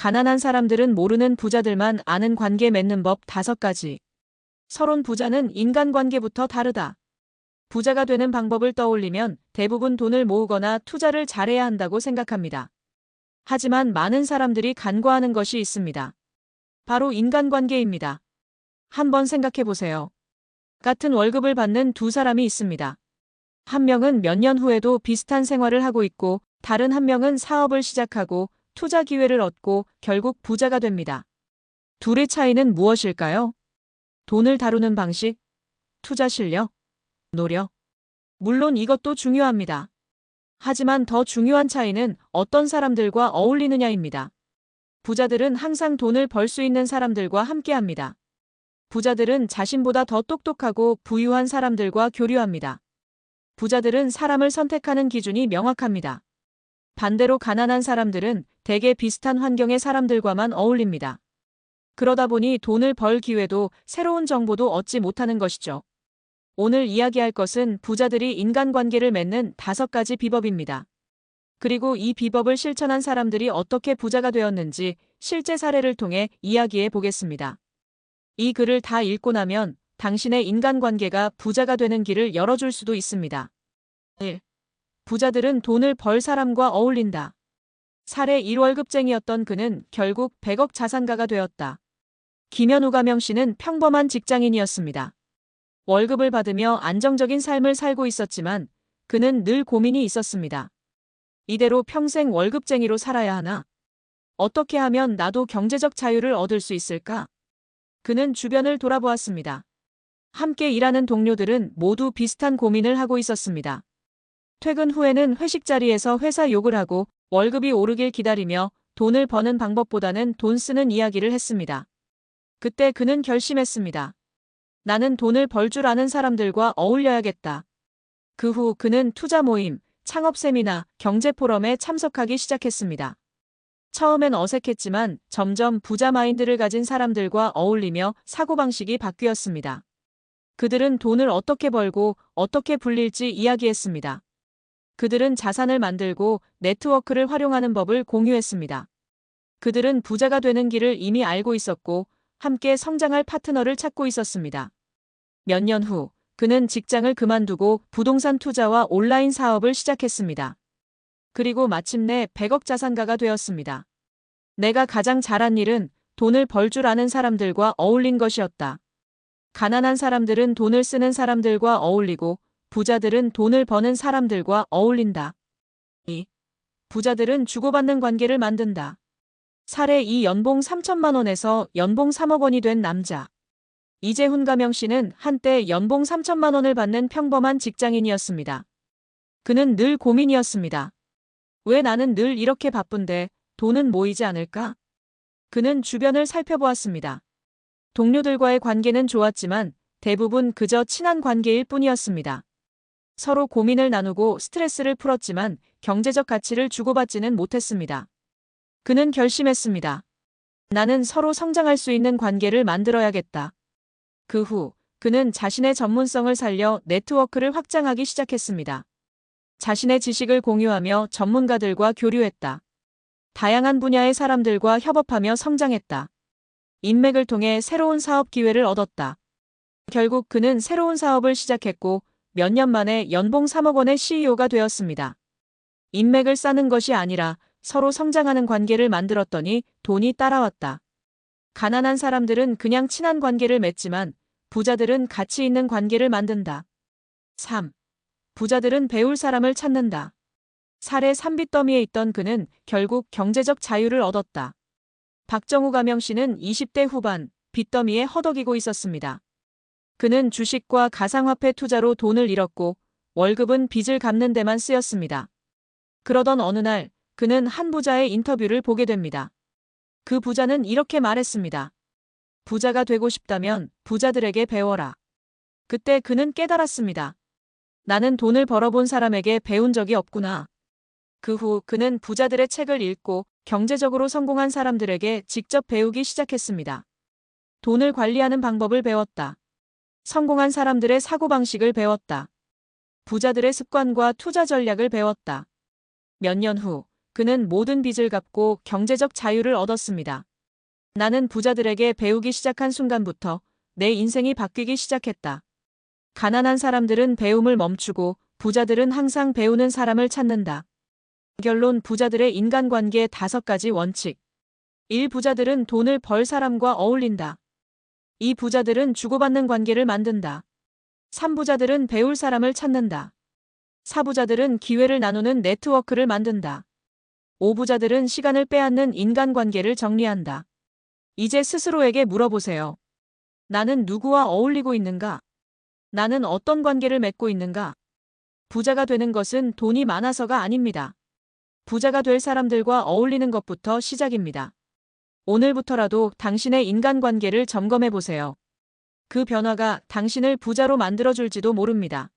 가난한 사람들은 모르는 부자들만 아는 관계 맺는 법 5가지. 서론 부자는 인간관계부터 다르다. 부자가 되는 방법을 떠올리면 대부분 돈을 모으거나 투자를 잘해야 한다고 생각합니다. 하지만 많은 사람들이 간과하는 것이 있습니다. 바로 인간관계입니다. 한번 생각해 보세요. 같은 월급을 받는 두 사람이 있습니다. 한 명은 몇 년 후에도 비슷한 생활을 하고 있고, 다른 한 명은 사업을 시작하고 투자 기회를 얻고 결국 부자가 됩니다. 둘의 차이는 무엇일까요? 돈을 다루는 방식, 투자 실력, 노력. 물론 이것도 중요합니다. 하지만 더 중요한 차이는 어떤 사람들과 어울리느냐입니다. 부자들은 항상 돈을 벌 수 있는 사람들과 함께합니다. 부자들은 자신보다 더 똑똑하고 부유한 사람들과 교류합니다. 부자들은 사람을 선택하는 기준이 명확합니다. 반대로 가난한 사람들은 대개 비슷한 환경의 사람들과만 어울립니다. 그러다 보니 돈을 벌 기회도 새로운 정보도 얻지 못하는 것이죠. 오늘 이야기할 것은 부자들이 인간관계를 맺는 5가지 비법입니다. 그리고 이 비법을 실천한 사람들이 어떻게 부자가 되었는지 실제 사례를 통해 이야기해 보겠습니다. 이 글을 다 읽고 나면 당신의 인간관계가 부자가 되는 길을 열어줄 수도 있습니다. 1. 부자들은 돈을 벌 사람과 어울린다. 사례 1월급쟁이였던 그는 결국 100억 자산가가 되었다. 김현우 가명 씨는 평범한 직장인이었습니다. 월급을 받으며 안정적인 삶을 살고 있었지만 그는 늘 고민이 있었습니다. 이대로 평생 월급쟁이로 살아야 하나? 어떻게 하면 나도 경제적 자유를 얻을 수 있을까? 그는 주변을 돌아보았습니다. 함께 일하는 동료들은 모두 비슷한 고민을 하고 있었습니다. 퇴근 후에는 회식 자리에서 회사 욕을 하고 월급이 오르길 기다리며 돈을 버는 방법보다는 돈 쓰는 이야기를 했습니다. 그때 그는 결심했습니다. 나는 돈을 벌 줄 아는 사람들과 어울려야겠다. 그 후 그는 투자 모임, 창업 세미나, 경제 포럼에 참석하기 시작했습니다. 처음엔 어색했지만 점점 부자 마인드를 가진 사람들과 어울리며 사고방식이 바뀌었습니다. 그들은 돈을 어떻게 벌고 어떻게 불릴지 이야기했습니다. 그들은 자산을 만들고 네트워크를 활용하는 법을 공유했습니다. 그들은 부자가 되는 길을 이미 알고 있었고 함께 성장할 파트너를 찾고 있었습니다. 몇 년 후, 그는 직장을 그만두고 부동산 투자와 온라인 사업을 시작했습니다. 그리고 마침내 100억 자산가가 되었습니다. 내가 가장 잘한 일은 돈을 벌 줄 아는 사람들과 어울린 것이었다. 가난한 사람들은 돈을 쓰는 사람들과 어울리고 부자들은 돈을 버는 사람들과 어울린다. 2. 부자들은 주고받는 관계를 만든다. 사례 2. 연봉 3천만 원에서 연봉 3억 원이 된 남자. 이재훈 가명 씨는 한때 연봉 3천만 원을 받는 평범한 직장인이었습니다. 그는 늘 고민이었습니다. 왜 나는 늘 이렇게 바쁜데 돈은 모이지 않을까? 그는 주변을 살펴보았습니다. 동료들과의 관계는 좋았지만 대부분 그저 친한 관계일 뿐이었습니다. 서로 고민을 나누고 스트레스를 풀었지만 경제적 가치를 주고받지는 못했습니다. 그는 결심했습니다. 나는 서로 성장할 수 있는 관계를 만들어야겠다. 그 후 그는 자신의 전문성을 살려 네트워크를 확장하기 시작했습니다. 자신의 지식을 공유하며 전문가들과 교류했다. 다양한 분야의 사람들과 협업하며 성장했다. 인맥을 통해 새로운 사업 기회를 얻었다. 결국 그는 새로운 사업을 시작했고 몇 년 만에 연봉 3억 원의 CEO가 되었습니다. 인맥을 쌓는 것이 아니라 서로 성장하는 관계를 만들었더니 돈이 따라왔다. 가난한 사람들은 그냥 친한 관계를 맺지만 부자들은 가치 있는 관계를 만든다. 3. 부자들은 배울 사람을 찾는다. 사례 3. 빚더미에 있던 그는 결국 경제적 자유를 얻었다. 박정우 가명 씨는 20대 후반 빚더미에 허덕이고 있었습니다. 그는 주식과 가상화폐 투자로 돈을 잃었고 월급은 빚을 갚는 데만 쓰였습니다. 그러던 어느 날 그는 한 부자의 인터뷰를 보게 됩니다. 그 부자는 이렇게 말했습니다. 부자가 되고 싶다면 부자들에게 배워라. 그때 그는 깨달았습니다. 나는 돈을 벌어본 사람에게 배운 적이 없구나. 그 후 그는 부자들의 책을 읽고 경제적으로 성공한 사람들에게 직접 배우기 시작했습니다. 돈을 관리하는 방법을 배웠다. 성공한 사람들의 사고방식을 배웠다. 부자들의 습관과 투자 전략을 배웠다. 몇 년 후 그는 모든 빚을 갚고 경제적 자유를 얻었습니다. 나는 부자들에게 배우기 시작한 순간부터 내 인생이 바뀌기 시작했다. 가난한 사람들은 배움을 멈추고 부자들은 항상 배우는 사람을 찾는다. 결론 부자들의 인간관계 5가지 원칙. 1. 부자들은 돈을 벌 사람과 어울린다. 2. 부자들은 주고받는 관계를 만든다. 3. 부자들은 배울 사람을 찾는다. 4. 부자들은 기회를 나누는 네트워크를 만든다. 5. 부자들은 시간을 빼앗는 인간관계를 정리한다. 이제 스스로에게 물어보세요. 나는 누구와 어울리고 있는가? 나는 어떤 관계를 맺고 있는가? 부자가 되는 것은 돈이 많아서가 아닙니다. 부자가 될 사람들과 어울리는 것부터 시작입니다. 오늘부터라도 당신의 인간관계를 점검해 보세요. 그 변화가 당신을 부자로 만들어줄지도 모릅니다.